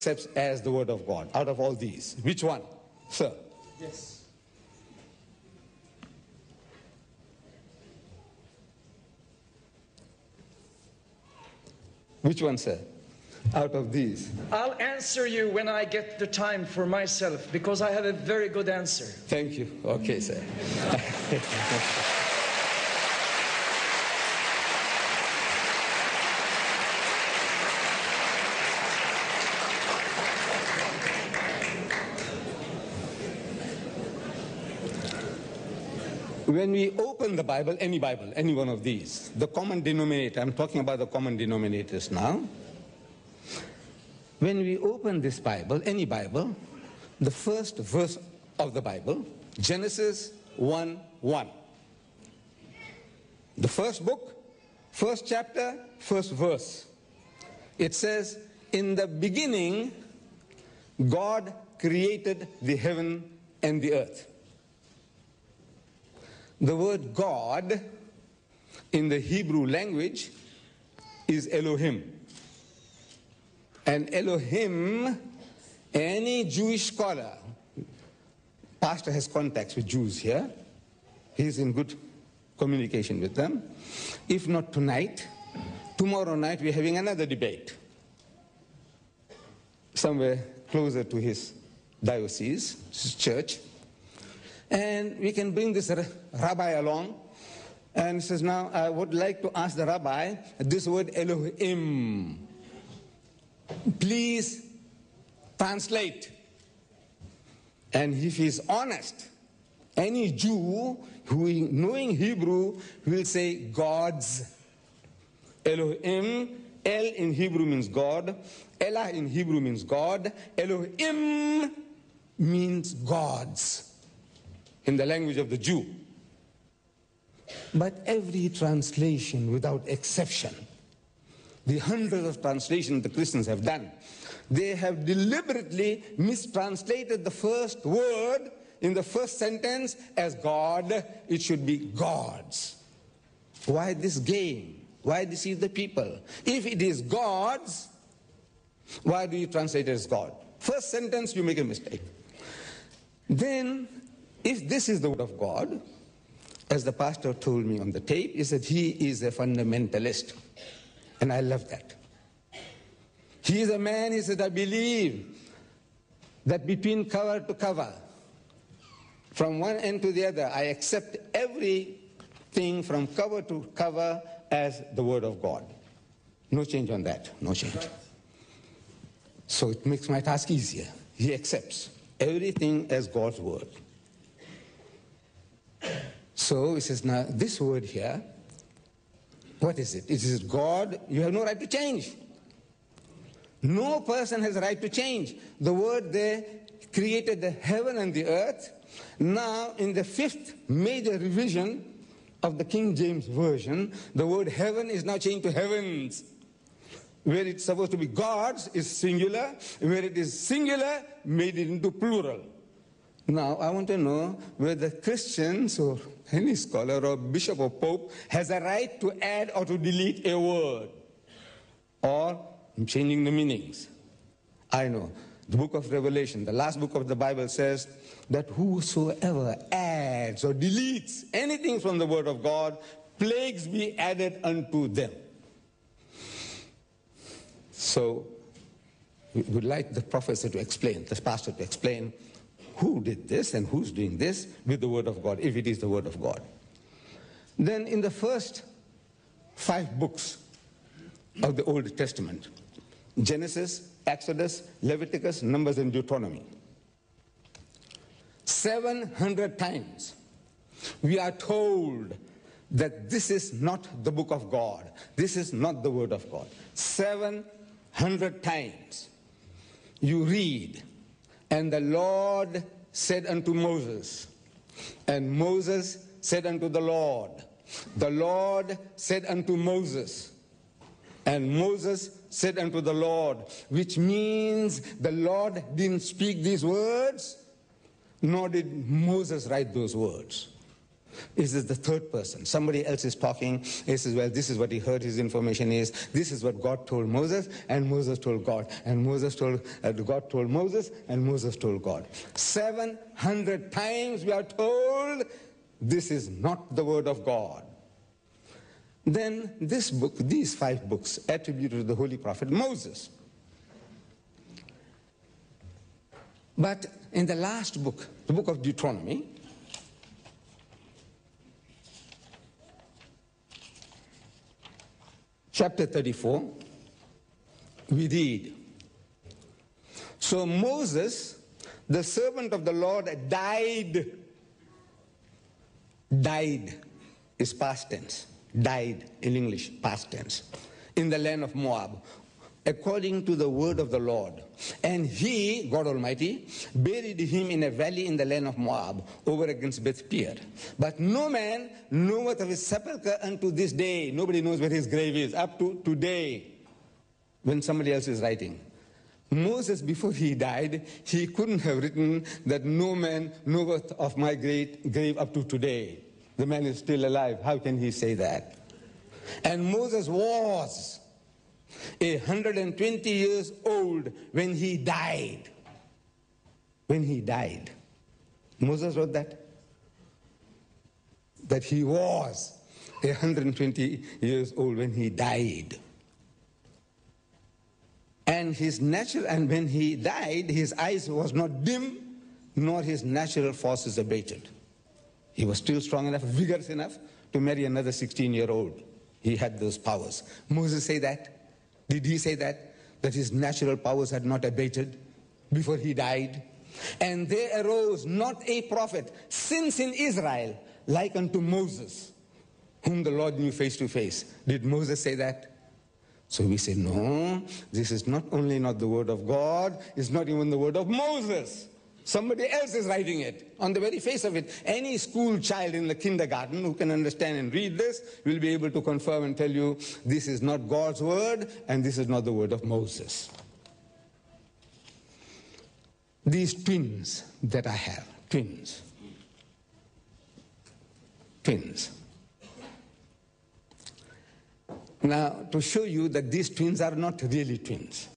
accepts as the word of God out of all these? Which one, sir? Yes. Which one, sir? Out of these? I'll answer you when I get the time for myself, because I have a very good answer. Thank you. Okay, sir. When we open the Bible, any one of these, the common denominator, I'm talking about the common denominators now. When we open this Bible, any Bible, the first verse of the Bible, Genesis 1:1. The first book, first chapter, first verse. It says, in the beginning, God created the heaven and the earth. The word God in the Hebrew language is Elohim. And Elohim, any Jewish scholar, pastor has contacts with Jews here, he's in good communication with them. If not tonight, tomorrow night we're having another debate somewhere closer to his diocese, his church. And we can bring this rabbi along, and he says, now I would like to ask the rabbi this word Elohim. Please translate. And if he's honest, any Jew who knowing Hebrew will say gods. Elohim, El in Hebrew means God, Elah in Hebrew means God, Elohim means gods in the language of the Jew. But every translation without exception, the hundreds of translations the Christians have done, they have deliberately mistranslated the first word in the first sentence as God. It should be gods. Why this game? Why deceive the people? If it is gods, why do you translate it as God? First sentence you make a mistake. Then, if this is the word of God, as the pastor told me on the tape, he said he is a fundamentalist. And I love that. He is a man, he said, I believe that between cover to cover, from one end to the other, I accept everything from cover to cover as the word of God. No change on that, no change. So it makes my task easier. He accepts everything as God's word. So he says, now this word here, what is it? It is God. You have no right to change. No person has a right to change. The word there created the heaven and the earth. Now in the fifth major revision of the King James Version, the word heaven is now changed to heavens. Where it's supposed to be gods is singular. Where it is singular, made it into plural. Now, I want to know whether Christians or any scholar or bishop or pope has a right to add or to delete a word or changing the meanings. I know. The book of Revelation, the last book of the Bible says that whosoever adds or deletes anything from the word of God, plagues be added unto them. So, we would like the professor to explain, the pastor to explain, who did this and who's doing this with the word of God, if it is the word of God. Then in the first 5 books of the Old Testament, Genesis, Exodus, Leviticus, Numbers, and Deuteronomy, 700 times we are told that this is not the book of God. This is not the word of God. 700 times you read, and the Lord said unto Moses, and Moses said unto the Lord said unto Moses, and Moses said unto the Lord, which means the Lord didn't speak these words, nor did Moses write those words. Is this the third person? Somebody else is talking. He says, well, this is what he heard, his information is. This is what God told Moses, and Moses told God. And Moses told, God told Moses, and Moses told God. 700 times we are told this is not the word of God. Then this book, these 5 books attributed to the holy prophet Moses. But in the last book, the book of Deuteronomy, chapter 34, we read, so Moses, the servant of the Lord, died. Died is past tense. Died in English, past tense. In the land of Moab, according to the word of the Lord. And he, God Almighty, buried him in a valley in the land of Moab, over against Beth-peor. But no man knoweth of his sepulchre unto this day. Nobody knows where his grave is, up to today, when somebody else is writing. Moses, before he died, he couldn't have written that no man knoweth of my great grave up to today. The man is still alive. How can he say that? And Moses was 120 years old when he died. When he died. Moses wrote that? That he was 120 years old when he died. And when he died, his eyes was not dim, nor his natural forces abated. He was still strong enough, vigorous enough to marry another 16-year-old. He had those powers. Moses say that? Did he say that? That his natural powers had not abated before he died? And there arose not a prophet since in Israel like unto Moses, whom the Lord knew face to face. Did Moses say that? So we say, no, this is not only not the word of God, it's not even the word of Moses. Somebody else is writing it on the very face of it. Any school child in the kindergarten who can understand and read this will be able to confirm and tell you this is not God's word and this is not the word of Moses. These twins that I have, twins. Now, to show you that these twins are not really twins.